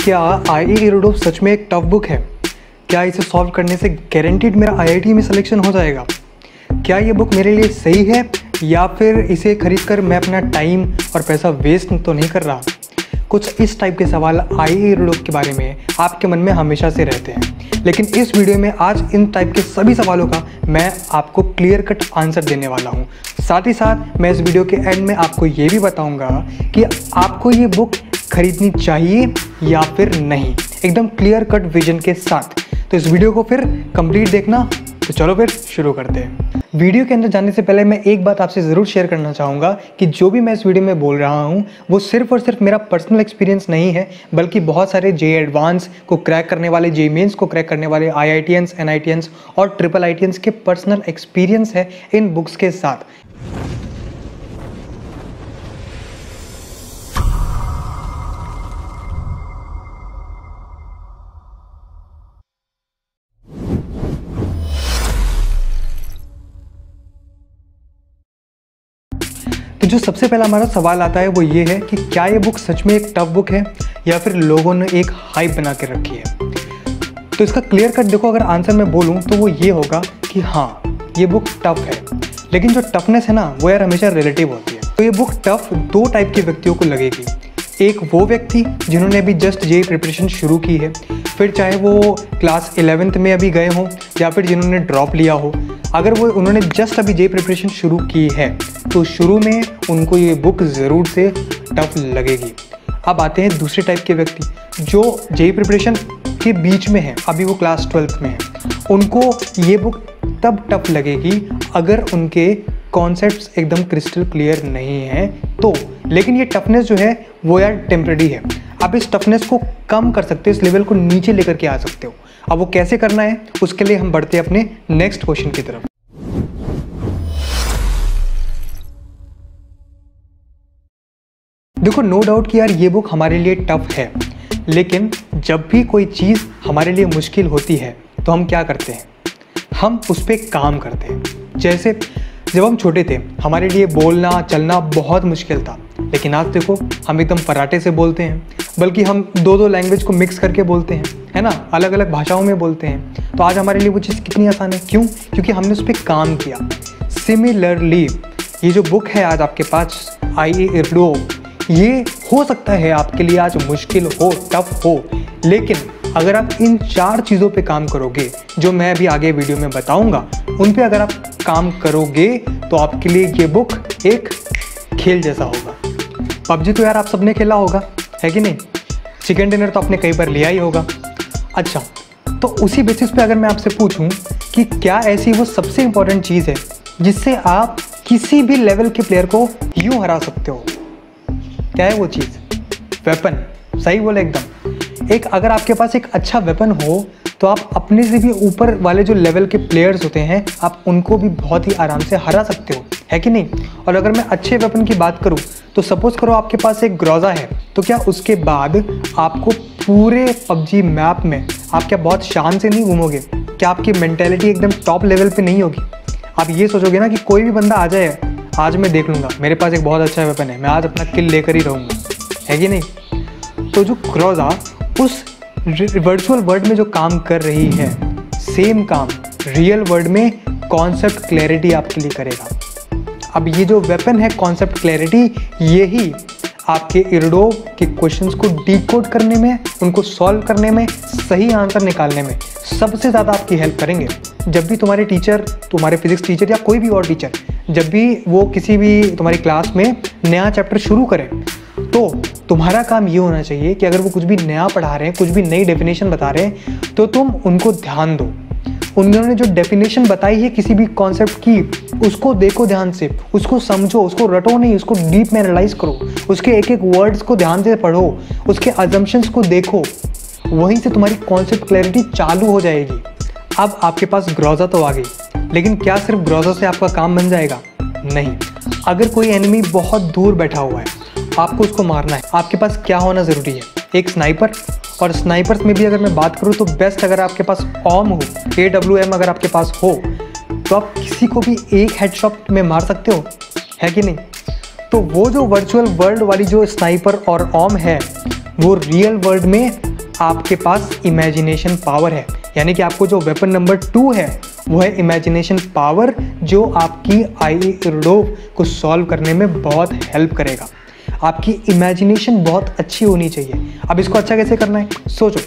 क्या IE इरुडो सच में एक टफ बुक है? क्या इसे सॉल्व करने से गारंटीड मेरा IIT में सिलेक्शन हो जाएगा? क्या ये बुक मेरे लिए सही है या फिर इसे खरीद कर मैं अपना टाइम और पैसा वेस्ट तो नहीं कर रहा? कुछ इस टाइप के सवाल IE इरुडो के बारे में आपके मन में हमेशा से रहते हैं, लेकिन इस वीडियो में आज इन टाइप के सभी सवालों का मैं आपको क्लियर कट आंसर देने वाला हूँ। साथ ही साथ मैं इस वीडियो के एंड में आपको ये भी बताऊँगा कि आपको ये बुक खरीदनी चाहिए या फिर नहीं, एकदम क्लियर कट विजन के साथ। तो इस वीडियो को फिर कंप्लीट देखना। तो चलो फिर शुरू करते हैं। वीडियो के अंदर जाने से पहले मैं एक बात आपसे ज़रूर शेयर करना चाहूँगा कि जो भी मैं इस वीडियो में बोल रहा हूँ वो सिर्फ और सिर्फ मेरा पर्सनल एक्सपीरियंस नहीं है, बल्कि बहुत सारे JEE एडवांस को क्रैक करने वाले, JEE मेंस को क्रैक करने वाले IITians, NITians और IIITians के पर्सनल एक्सपीरियंस है इन बुक्स के साथ। तो जो सबसे पहला हमारा सवाल आता है वो ये है कि क्या ये बुक सच में एक टफ बुक है या फिर लोगों ने एक हाइप बना के रखी है? तो इसका क्लियर कट देखो, अगर आंसर मैं बोलूँ तो वो ये होगा कि हाँ, ये बुक टफ है, लेकिन जो टफनेस है ना वो यार हमेशा रिलेटिव होती है। तो ये बुक टफ दो टाइप के व्यक्तियों को लगेगी। एक वो व्यक्ति जिन्होंने अभी जस्ट JEE प्रिपरेशन शुरू की है, फिर चाहे वो क्लास 11th में अभी गए हों या फिर जिन्होंने ड्रॉप लिया हो, अगर वो उन्होंने जस्ट अभी JEE प्रिपरेशन शुरू की है तो शुरू में उनको ये बुक ज़रूर से टफ लगेगी। अब आते हैं दूसरे टाइप के व्यक्ति जो JEE प्रिपरेशन के बीच में है, अभी वो क्लास 12th में है। उनको ये बुक तब टफ लगेगी अगर उनके कॉन्सेप्ट्स एकदम क्रिस्टल क्लियर नहीं हैं तो। लेकिन ये टफनेस जो है वो यार टेम्परेरी है। आप इस टफनेस को कम कर सकते हो, इस लेवल को नीचे लेकर के आ सकते हो। अब वो कैसे करना है उसके लिए हम बढ़ते हैं अपने नेक्स्ट क्वेश्चन की तरफ। देखो, नो डाउट कि यार ये बुक हमारे लिए टफ है, लेकिन जब भी कोई चीज़ हमारे लिए मुश्किल होती है तो हम क्या करते हैं? हम उस पर काम करते हैं। जैसे जब हम छोटे थे हमारे लिए बोलना चलना बहुत मुश्किल था, लेकिन आज देखो हम एकदम फर्राटे से बोलते हैं, बल्कि हम दो लैंग्वेज को मिक्स करके बोलते हैं, है ना, अलग अलग भाषाओं में बोलते हैं। तो आज हमारे लिए वो चीज़ कितनी आसान है। क्यों? क्योंकि हमने उस पर काम किया। सिमिलरली ये जो बुक है आज आपके पास IE इरुडो, ये हो सकता है आपके लिए आज मुश्किल हो, टफ हो, लेकिन अगर आप इन 4 चीज़ों पे काम करोगे जो मैं अभी आगे वीडियो में बताऊंगा, उन पे अगर आप काम करोगे तो आपके लिए ये बुक एक खेल जैसा होगा। PUBG तो यार आप सबने खेला होगा, है कि नहीं? चिकन डिनर तो आपने कई बार लिया ही होगा। अच्छा, तो उसी बेसिस पे अगर मैं आपसे पूछूं कि क्या ऐसी वो सबसे इम्पोर्टेंट चीज़ है जिससे आप किसी भी लेवल के प्लेयर को यूँ हरा सकते हो, क्या है वो चीज़? वेपन। सही बोले एकदम। एक अगर आपके पास एक अच्छा वेपन हो तो आप अपने से भी ऊपर वाले जो लेवल के प्लेयर्स होते हैं आप उनको भी बहुत ही आराम से हरा सकते हो, है कि नहीं? और अगर मैं अच्छे वेपन की बात करूं तो सपोज करो आपके पास एक ग्रोजा है, तो क्या उसके बाद आपको पूरे PUBG मैप में आप क्या बहुत शान से नहीं घूमोगे? क्या आपकी मेंटेलिटी एकदम टॉप लेवल पे नहीं होगी? आप ये सोचोगे ना कि कोई भी बंदा आ जाए, आज मैं देख लूँगा, मेरे पास एक बहुत अच्छा वेपन है, मैं आज अपना किल लेकर ही रहूँगा, है कि नहीं? तो जो ग्रोजा उस वर्चुअल वर्ल्ड में जो काम कर रही है, सेम काम रियल वर्ल्ड में कॉन्सेप्ट क्लैरिटी आपके लिए करेगा। अब ये जो वेपन है कॉन्सेप्ट क्लैरिटी, यही आपके इरुडो के क्वेश्चंस को डिकोड करने में, उनको सॉल्व करने में, सही आंसर निकालने में सबसे ज़्यादा आपकी हेल्प करेंगे। जब भी तुम्हारे टीचर, तुम्हारे फिजिक्स टीचर या कोई भी और टीचर, जब भी वो किसी भी तुम्हारी क्लास में नया चैप्टर शुरू करें तो तुम्हारा काम ये होना चाहिए कि अगर वो कुछ भी नया पढ़ा रहे हैं, कुछ भी नई डेफिनेशन बता रहे हैं, तो तुम उनको ध्यान दो। उन्होंने जो डेफिनेशन बताई है किसी भी कॉन्सेप्ट की, उसको देखो ध्यान से, उसको समझो, उसको रटो नहीं, उसको डीप में एनालाइज करो, उसके एक एक वर्ड्स को ध्यान से पढ़ो, उसके अजम्पशंस को देखो, वहीं से तुम्हारी कॉन्सेप्ट क्लैरिटी चालू हो जाएगी। अब आपके पास ग्रोजा तो आ गई, लेकिन क्या सिर्फ ग्रोजा से आपका काम बन जाएगा? नहीं। अगर कोई एनिमी बहुत दूर बैठा हुआ है, आपको उसको मारना है, आपके पास क्या होना ज़रूरी है? एक स्नाइपर। और स्नाइपर्स में भी अगर मैं बात करूँ तो बेस्ट अगर आपके पास OM हो, AWM अगर आपके पास हो, तो आप किसी को भी एक हेडशॉट में मार सकते हो, है कि नहीं? तो वो जो वर्चुअल वर्ल्ड वाली जो स्नाइपर और OM है, वो रियल वर्ल्ड में आपके पास इमेजिनेशन पावर है, यानी कि आपको जो वेपन नंबर 2 है वो है इमेजिनेशन पावर, जो आपकी आईईआरडोफ को सॉल्व करने में बहुत हेल्प करेगा। आपकी इमेजिनेशन बहुत अच्छी होनी चाहिए। अब इसको अच्छा कैसे करना है, सोचो।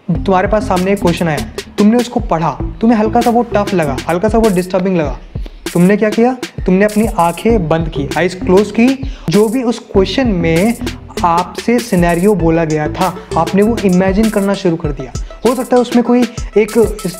तुम्हारे पास सामने एक क्वेश्चन आया, तुमने उसको पढ़ा, तुम्हें हल्का सा वो टफ लगा, हल्का सा वो डिस्टर्बिंग लगा, तुमने क्या किया, तुमने अपनी आंखें बंद की, आइज क्लोज की, जो भी उस क्वेश्चन में आपसे सिनेरियो बोला गया था आपने वो इमेजिन करना शुरू कर दिया। हो सकता है उसमें कोई एक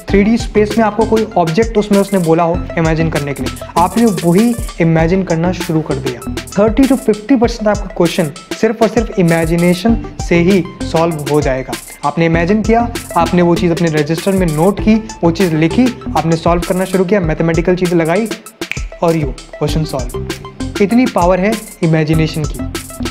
3D स्पेस में आपको कोई ऑब्जेक्ट उसने बोला हो इमेजिन करने के लिए, आपने वही इमेजिन करना शुरू कर दिया। 30 to 50% आपका क्वेश्चन सिर्फ और सिर्फ इमेजिनेशन से ही सॉल्व हो जाएगा। आपने इमेजिन किया, आपने वो चीज़ अपने रजिस्टर में नोट की, वो चीज़ लिखी, आपने सॉल्व करना शुरू किया, मैथमेटिकल चीज़ें लगाई और यू क्वेश्चन सॉल्व। इतनी पावर है इमेजिनेशन की,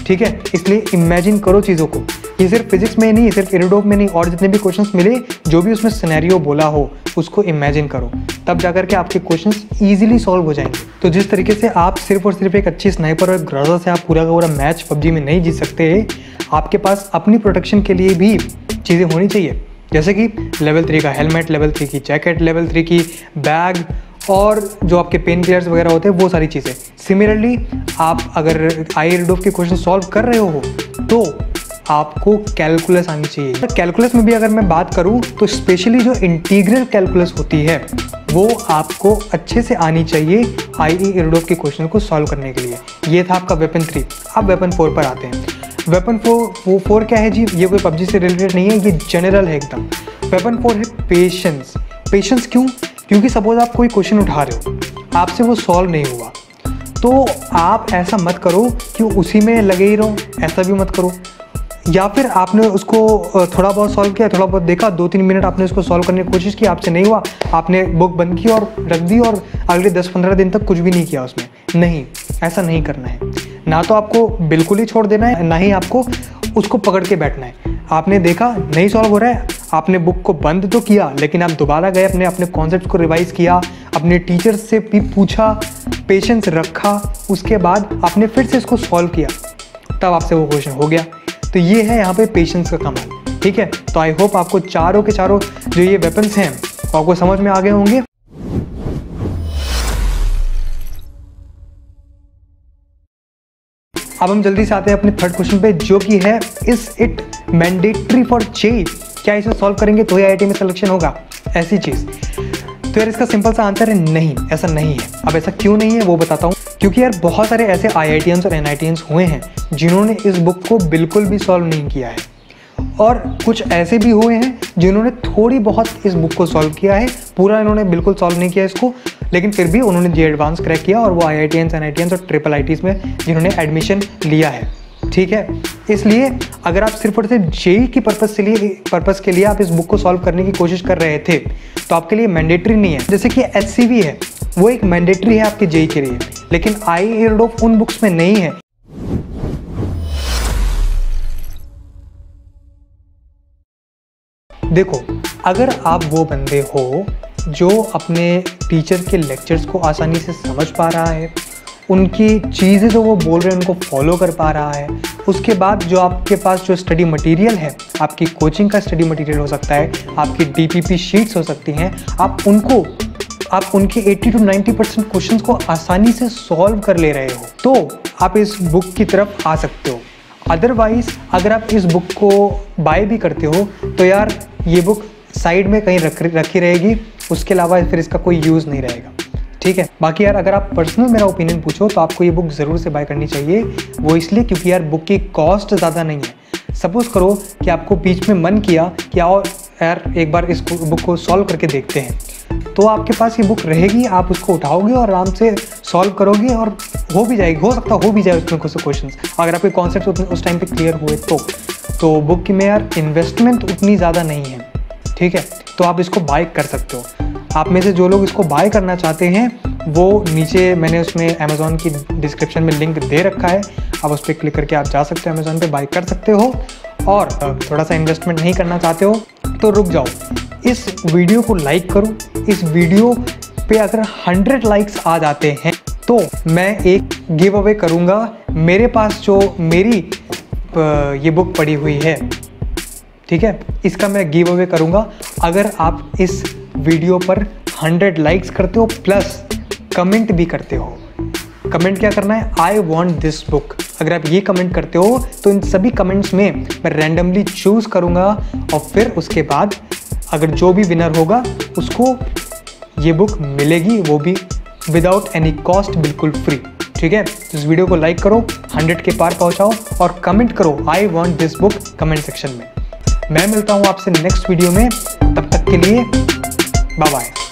ठीक है। इसलिए इमेजिन करो चीज़ों को। ये सिर्फ फिजिक्स में नहीं, सिर्फ इरिडोप में नहीं, और जितने भी क्वेश्चंस मिले, जो भी उसमें सिनेरियो बोला हो उसको इमेजिन करो, तब जाकर के आपके क्वेश्चंस इजीली सॉल्व हो जाएंगे। तो जिस तरीके से आप सिर्फ और सिर्फ एक अच्छी स्नाइपर और ग्रोजा से आप पूरा का पूरा मैच पबजी में नहीं जीत सकते, आपके पास अपनी प्रोटेक्शन के लिए भी चीज़ें होनी चाहिए, जैसे कि लेवल 3 का हेलमेट, लेवल 3 की जैकेट, लेवल 3 की बैग, और जो आपके पेन किलर्स वगैरह होते हैं वो सारी चीज़ें। सिमिलरली आप अगर आईईआरडोफ के क्वेश्चन सॉल्व कर रहे हो तो आपको कैलकुलस आनी चाहिए। कैलकुलस में भी अगर मैं बात करूं तो स्पेशली जो इंटीग्रल कैलकुलस होती है वो आपको अच्छे से आनी चाहिए आईईआरडोफ के क्वेश्चन को सॉल्व करने के लिए। ये था आपका वेपन 3। अब वेपन 4 पर आते हैं। वेपन 4 क्या है जी, ये कोई पबजी से रिलेटेड नहीं है, ये जनरल है एकदम। वेपन 4 है पेशेंस। पेशेंस क्यों? क्योंकि सपोज आप कोई क्वेश्चन उठा रहे हो, आपसे वो सॉल्व नहीं हुआ, तो आप ऐसा मत करो कि उसी में लगे ही रहो, ऐसा भी मत करो। या फिर आपने उसको थोड़ा बहुत सॉल्व किया, थोड़ा बहुत देखा, 2-3 मिनट आपने उसको सॉल्व करने की कोशिश की, आपसे नहीं हुआ, आपने बुक बंद की और रख दी और अगले 10-15 दिन तक कुछ भी नहीं किया उसमें। नहीं, ऐसा नहीं करना है। ना तो आपको बिल्कुल ही छोड़ देना है, ना ही आपको उसको पकड़ के बैठना है। आपने देखा नहीं सॉल्व हो रहा है, आपने बुक को बंद तो किया, लेकिन आप दोबारा गए, अपने कॉन्सेप्ट को रिवाइज किया, अपने टीचर से भी पूछा, पेशेंस रखा, उसके बाद आपने फिर से इसको सॉल्व किया, तब आपसे वो क्वेश्चन हो गया। तो ये है यहाँ पे पेशेंस का कमाल, ठीक है। तो आई होप आपको चारों के चारों जो ये वेपन्स हैं आपको समझ में आ गए होंगे। अब हम जल्दी से आते हैं अपने थर्ड क्वेश्चन पे, जो कि है is it mandatory for JEE? क्या इसे सॉल्व करेंगे तो ही आईआईटी में सिलेक्शन होगा, ऐसी चीज़? तो यार इसका सिंपल सा आंसर है नहीं, ऐसा नहीं है। अब ऐसा क्यों नहीं है वो बताता हूँ। क्योंकि यार बहुत सारे ऐसे आईआईटीएंस और एनआईटीएंस हुए हैं जिन्होंने इस बुक को बिल्कुल भी सॉल्व नहीं किया है, और कुछ ऐसे भी हुए हैं जिन्होंने थोड़ी बहुत इस बुक को सॉल्व किया है, पूरा इन्होंने बिल्कुल सॉल्व नहीं किया इसको, लेकिन फिर भी उन्होंने जे एडवांस क्रैक किया और वो आईआईटीएंस, एनआईटीएंस और ट्रिपल आईटीज में जिन्होंने एडमिशन लिया है, ठीक है। इसलिए अगर आप सिर्फ और सिर्फ जेईई की पर्पस के लिए आप इस बुक को सॉल्व करने की कोशिश कर रहे थे तो आपके लिए मैंडेटरी नहीं है। जैसे कि एचसीवी है, वो एक मैंडेटरी है आपके जेईई के लिए, लेकिन आईईआरडोफ उन बुक्स में नहीं है। देखो, अगर आप वो बंदे हो जो अपने टीचर के लेक्चर्स को आसानी से समझ पा रहा है, उनकी चीज़ें जो वो बोल रहे हैं उनको फॉलो कर पा रहा है, उसके बाद जो आपके पास जो स्टडी मटेरियल है, आपकी कोचिंग का स्टडी मटेरियल हो सकता है, आपकी डीपीपी शीट्स हो सकती हैं, आप उनके 80 to 90% क्वेश्चंस को आसानी से सॉल्व कर ले रहे हो, तो आप इस बुक की तरफ आ सकते हो। अदरवाइज अगर आप इस बुक को बाय भी करते हो तो यार ये बुक साइड में कहीं रखी रहेगी, उसके अलावा फिर इसका कोई यूज़ नहीं रहेगा, ठीक है। बाकी यार अगर आप पर्सनल मेरा ओपिनियन पूछो तो आपको ये बुक ज़रूर से बाय करनी चाहिए। वो इसलिए क्योंकि यार बुक की कॉस्ट ज़्यादा नहीं है। सपोज़ करो कि आपको बीच में मन किया कि आओ यार एक बार इस बुक को सॉल्व करके देखते हैं, तो आपके पास ये बुक रहेगी, आप उसको उठाओगे और आराम से सॉल्व करोगे और हो भी जाएगी, हो सकता हो भी जाए उसमें कुछ क्वेश्चन, अगर आपके कॉन्सेप्ट उस टाइम पे क्लियर हुए तो बुक की में यार इन्वेस्टमेंट उतनी ज़्यादा नहीं है, ठीक है। तो आप इसको बाय कर सकते हो। आप में से जो लोग इसको बाय करना चाहते हैं वो नीचे मैंने उसमें अमेज़ॉन की डिस्क्रिप्शन में लिंक दे रखा है, आप उस पर क्लिक करके आप जा सकते हो, अमेज़ॉन पे बाय कर सकते हो। और थोड़ा सा इन्वेस्टमेंट नहीं करना चाहते हो तो रुक जाओ, इस वीडियो को लाइक करो। इस वीडियो पे अगर 100 लाइक्स आ जाते हैं तो मैं एक गिव अवे करूँगा। मेरे पास जो मेरी ये बुक पड़ी हुई है, ठीक है। इसका मैं गिव अवे करूँगा अगर आप इस वीडियो पर 100 लाइक्स करते हो प्लस कमेंट भी करते हो। कमेंट क्या करना है, आई वॉन्ट दिस बुक। अगर आप ये कमेंट करते हो तो इन सभी कमेंट्स में मैं रैंडमली चूज़ करूँगा और फिर उसके बाद अगर जो भी विनर होगा उसको ये बुक मिलेगी, वो भी विदाउट एनी कॉस्ट, बिल्कुल फ्री। ठीक है, इस वीडियो को लाइक करो, 100 के पार पहुंचाओ और कमेंट करो I want this book comment section में। मैं मिलता हूं आपसे नेक्स्ट वीडियो में, तब तक के लिए बाय बाय।